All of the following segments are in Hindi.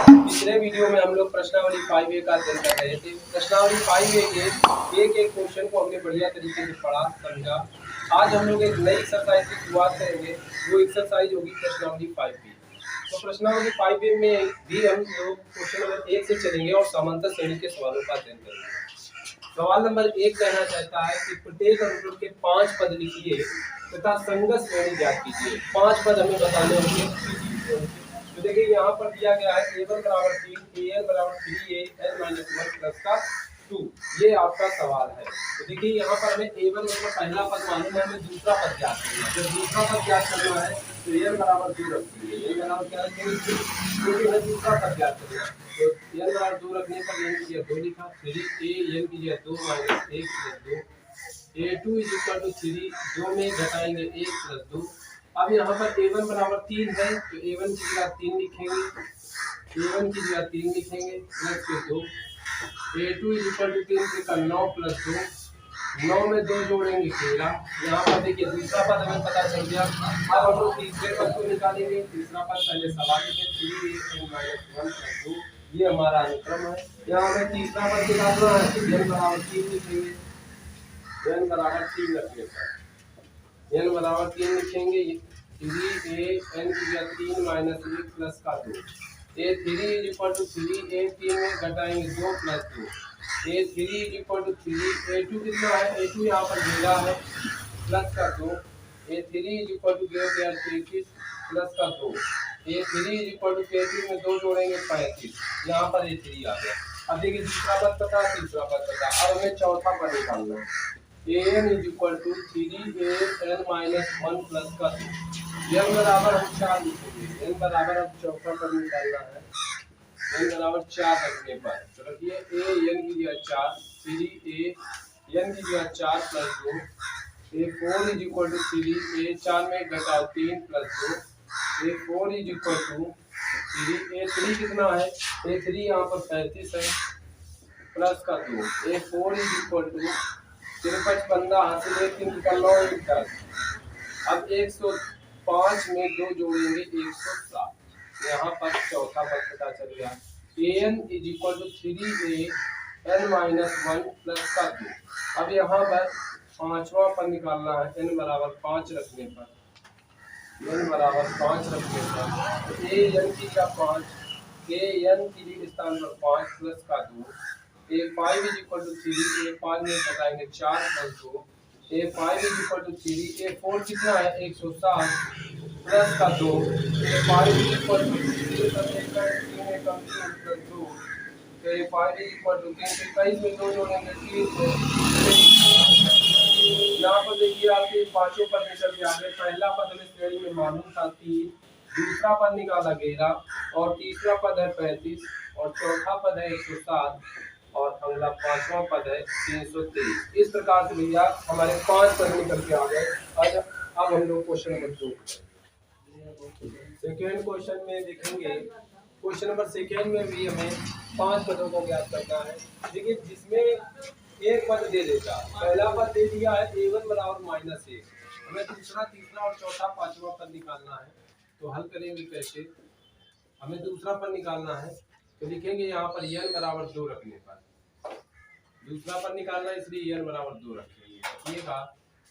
पिछले वीडियो में हम लोग प्रश्नावली 5A का अध्ययन कर रहे थे। प्रश्नावली 5A के एक क्वेश्चन को हमने बढ़िया तरीके से पढ़ा समझा। आज हम लोग एक नई एक्सरसाइज की शुरुआत करेंगे। वो एक्सरसाइज होगी प्रश्नावली 5B। तो प्रश्नावली 5A में भी हम लोग क्वेश्चन नंबर 1 से चलेंगे और समांतर श्रेणी के सवालों का अध्ययन करेंगे। सवाल नंबर 1 कहना चाहता है कि प्रत्येक अनुक्रम के 5 पद लिखिए तथा संगत श्रेणी ज्ञात कीजिए। 5 पद हमें बताने होंगे। तो देखिए यहाँ पर दिया गया है a1 बराबर 3, an बराबर 3a, n माइनस 1 प्लस का 2। ये आपका सवाल है। तो देखिए यहाँ पर हमें a1 मतलब पहला पद मालूम है, हमें दूसरा पद ज्ञात करना है। जब दूसरा पद ज्ञात करना है तो n बराबर 2 रखेंगे। n बराबर क्या रखेंगे? क्योंकि हमें दूसरा पद ज्ञात करना है। तो n बराबर 2 रखने पर n की जगह 2 लिखा, 3a n की जगह 2 minus 1 plus 2, a2 is equal to 3, 2 में घटाएंगे 1 प्लस 2। अब यहाँ पर a1 बराबर 3 है तो a1 की जगह 3 लिखेंगे, a1 की जगह 3 लिखेंगे प्लस के 2, a2 इज इक्वल टू 3 से का 9 प्लस 2, 9 में 2 जोड़ेंगे 13। यहाँ पर देखिए दूसरा पद हमें पता चल गया। अब हम लोग तीसरे पद को निकालेंगे। तीसरा पद पहले सवाल में 3a माइनस 1 प्लस 2, ये हमारा अनुक्रम है। यहाँ हमें तीसरा पद निकालना है तो n बराबर 3 लिखेंगे, n बराबर 3 रखने पर n बराबर 3 लिखेंगे, 3a n की जगह 3 माइनस 1 प्लस का 2, a3 is equal to 3 a3 में घटाएंगे 2 plus 2, a3 is equal to 3, a2 कितना है? a2 यहाँ पर मेरा है प्लस का 2, a3 is equal to 33 plus का 2, a3 इज इक्वल टू 33 में 2 जोड़ेंगे 35, यहाँ पर a3 आ गया। अब देखिए दूसरा पद पता, तीसरा पद पता, अब हमें चौथा पद निकालना है। an is equal to 3a n minus 1 plus का 2, n बराबर हम 4 लिखेंगे। n बराबर अब चौथा पद निकालना है, n बराबर 4 रखने पर तो रखिए a n की जगह 4, 3a n की जगह 4 plus 2, a4 is equal to 3 a 4 में घटाओ 3 plus 2, a4 is equal to 3, a3 कितना है? a3 यहाँ पर 35 है प्लस का 2, a4 इज इक्वल टू 53 हासिल 3 का 9 1 10। अब 105 में 2 जोड़ेंगे 107, यहाँ पर चौथा पद पता चल गया। an is equal to 3a n minus 1 plus का 2। अब यहाँ पर पांचवा पद निकालना है, n बराबर 5 रखने पर, n बराबर 5 रखने पर a n की जगह 5, a n की जगह स्थान पर 5 प्लस का 2, a5 is equal to 3, a5 में घटाएंगे 4 plus 2, a5 is equal to 3, a4 कितना है? 107 प्लस का 2, a5 is equal to 3 plus 2, तो a5 इज इक्वल टू 3 में 2 जोड़ेंगे 3। यहाँ पर देखिए आपके पांचों पद निकल के आ गए। पहला पद हमें श्रेणी में मालूम था 3, दूसरा पद निकाला 11 और तीसरा पद है 35 और चौथा पद है 107 और अगला पांचवा पद है 323। इस प्रकार से भैया हमारे 5 पद निकल के आ गए। अब हम लोग क्वेश्चन नंबर 2 सेकेंड क्वेश्चन में देखेंगे। क्वेश्चन नंबर सेकेंड में भी हमें 5 पदों को ज्ञात करना है। देखिए जिसमें एक पद दे देता, पहला पद दे दिया है a1 बराबर माइनस 1, हमें दूसरा तीसरा और चौथा पांचवा पद निकालना है। तो हल करेंगे कैसे? हमें दूसरा पद निकालना है तो लिखेंगे यहाँ पर n बराबर 2 रखने पर, दूसरा पद निकालना है इसलिए n बराबर 2 रखेंगे। रखिएगा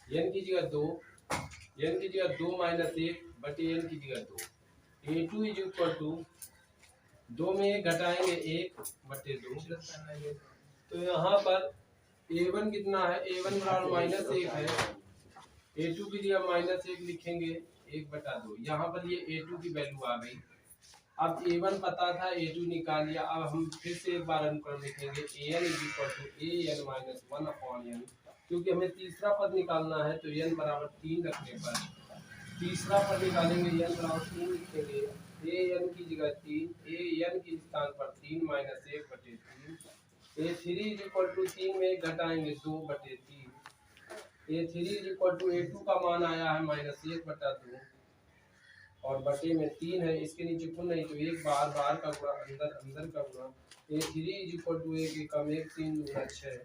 n की जगह 2, n की जगह 2 माइनस 1 बटे n की जगह 2, a2 इज इक्वल टू 2 में घटाएंगे 1 बटे 2। तो यहाँ पर a1 कितना है? a1 बराबर माइनस 1 है, a2 की जगह माइनस 1 लिखेंगे 1 बटा 2। यहाँ पर ये a2 की वैल्यू आ गई। अब a1 पता था, a2 निकाल लिया। अब हम फिर से एक बार अनुक्रम लिखेंगे an is equal to an minus 1 upon n, क्योंकि हमें तीसरा पद निकालना है तो n बराबर 3 रखने पर तीसरा पद निकालेंगे, n बराबर 3 लिखेंगे, an की जगह 3, an की स्थान पर 3 माइनस 1 बटे 3, a3 इज इक्वल टू 3 में घटाएंगे 2 बटे 3, a3 is equal to a2 का मान आया है माइनस 1 बटा 2 और बटे में 3 है, इसके नीचे कुल नहीं तो एक बार बाहर का गुणा अंदर अंदर का गुणा, a3 इज इक्वल टू 1 कम 1 3 दूना 6,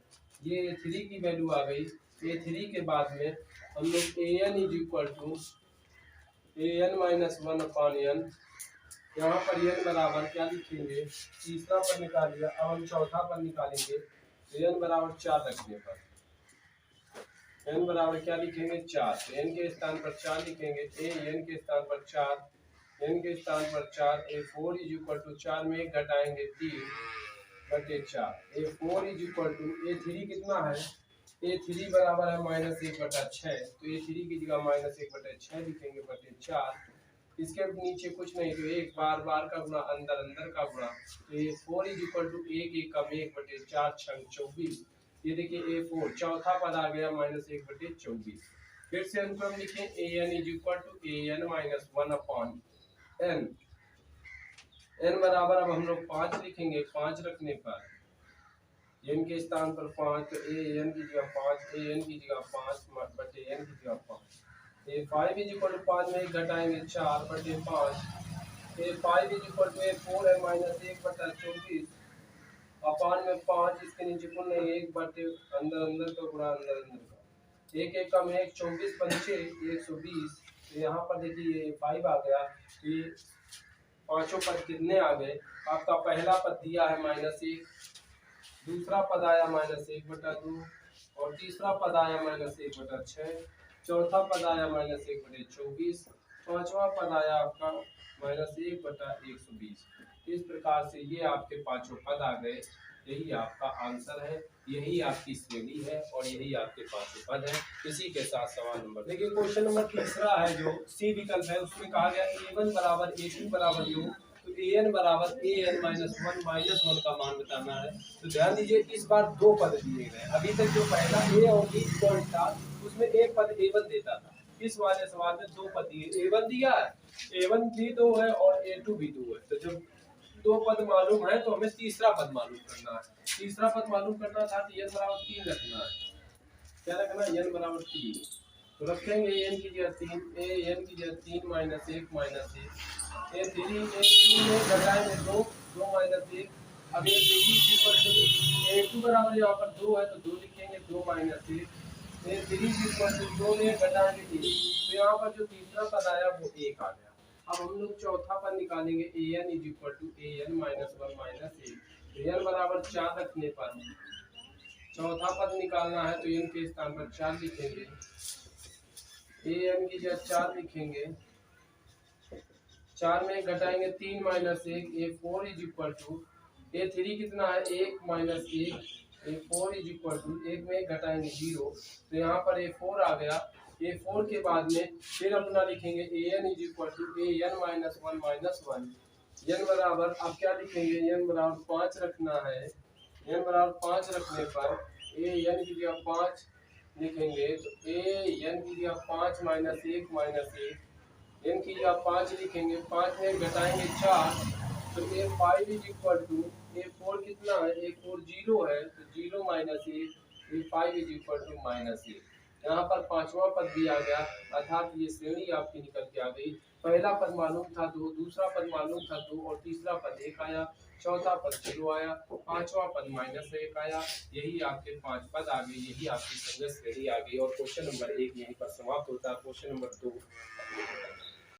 ये a3 की वैल्यू आ गई। a3 के बाद में हम लोग an is equal to an minus 1 upon n यहाँ पर n बराबर क्या लिखेंगे, तीसरा पद निकाल लिया। अब हम चौथा पद निकालेंगे, तो n बराबर 4 रखने पर n बराबर क्या लिखेंगे, 4। तो n के स्थान पर 4 लिखेंगे, a n के स्थान पर 4, n के स्थान पर 4, a4 इज इक्वल टू 4 में 1 घटाएंगे 3 बटे 4, a4 is equal to a3 कितना है, a3 बराबर है -1/6, तो a3 की जगह -1/6 लिखेंगे बटे 4। इसके नीचे कुछ नहीं, तो एक बार बार का गुणा, अंदर अंदर का गुणा, तो a4 इज इक्वल टू 1 1 कम 1/4 6 24। ये देखिए a4 चौथा पद आ गया -1/24। फिर से अनुक्रम लिखें, an is equal to an minus 1/n, n बराबर अब हम लोग 5 लिखेंगे। 5 रखने पर n के स्थान पर 5, तो an की जगह 5, an की जगह 5 बटे n की जगह 5, a5 इज इक्वल टू 5 में 1 घटाएंगे 4 बटे 5, a5 is equal to a4 है -1/24 अपान में 5, इसके नीचे कुल नहीं 1 बटे अंदर अंदर का गुणा अंदर अंदर का, 1 1 कम 1 24 पंचे 120। तो यहाँ पर देखिए 5 आ गया, ये पांचों पद कितने आ गए, आपका पहला पद दिया है -1, दूसरा पद आया -1/2 और तीसरा पद आया -1/6, चौथा पद आया -1/24, पांचवा पद आया आपका -1/120। इस प्रकार से ये आपके पांचों पद आ गए। यही आपका आंसर है, यही आपकी श्रेणी है और यही आपके पांचों पद है। इसी के साथ सवाल नंबर देखिए, क्वेश्चन नंबर तीसरा है जो सी विकल्प है, उसमें कहा गया a1 बराबर a2 बराबर योग, तो an बराबर an -1 का मान बताना है। तो ध्यान दीजिए इस बार दो पद दिए गए, अभी तक जो पहला a और b पॉइंट था उसमें एक पद a1 देता था, इस वाले सवाल में दो पद दिए, a1 दिया है, a1 भी दो है और a2 भी दो है। तो जब दो पद मालूम है तो हमें तीसरा पद मालूम करना है। तीसरा पद मालूम करना था तो n बराबर 3 रखना है। क्या रखना है, n बराबर 3। तो रखेंगे n की जगह 3, n की जगह 3 -1 -1, a3 में घटाएंगे 2 2 -1। अब a2 बराबर यहाँ पर 2 है तो 2 लिखेंगे 2 -1, a3 2 में घटाएंगे 3, तो यहाँ पर जो तीसरा पद आया वो 1 आ गया। अब हम लोग चौथा पद निकालेंगे, an is equal to an -1 -1, n बराबर 4 रखने पर चौथा पद निकालना है तो n के स्थान पर 4 लिखेंगे, an की जगह 4 लिखेंगे, 4 में घटाएंगे 3 -1, a4 is equal to a3 कितना है 1 -1, a4 इज इक्वल टू 1 में घटाएंगे 0, तो यहाँ पर a4 आ गया। a4 के बाद में फिर अपना लिखेंगे an is equal to an -1 -1, n बराबर आप क्या लिखेंगे, n बराबर 5 रखना है, n बराबर 5 रखने पर an की जगह 5 लिखेंगे, तो an की जगह 5 -1 -1, n की जगह 5 लिखेंगे, 5 में घटाएंगे 4, तो a5 is equal to a4 कितना है, a4 0 है तो 0 -1, a5 इज इक्वल टू -1। यहाँ पर पांचवा पद भी आ गया, अर्थात ये श्रेणी आपकी निकल के आ गई। पहला पद मालूम था 2, दूसरा पद मालूम था 2 और तीसरा पद 1 आया, चौथा पद 0 आया, पांचवा पद -1 आया। यही आपके 5 पद आ गए, यही आपकी संगत श्रेणी आ गई। और क्वेश्चन नंबर 1 यहीं पर समाप्त होता है। Question number 2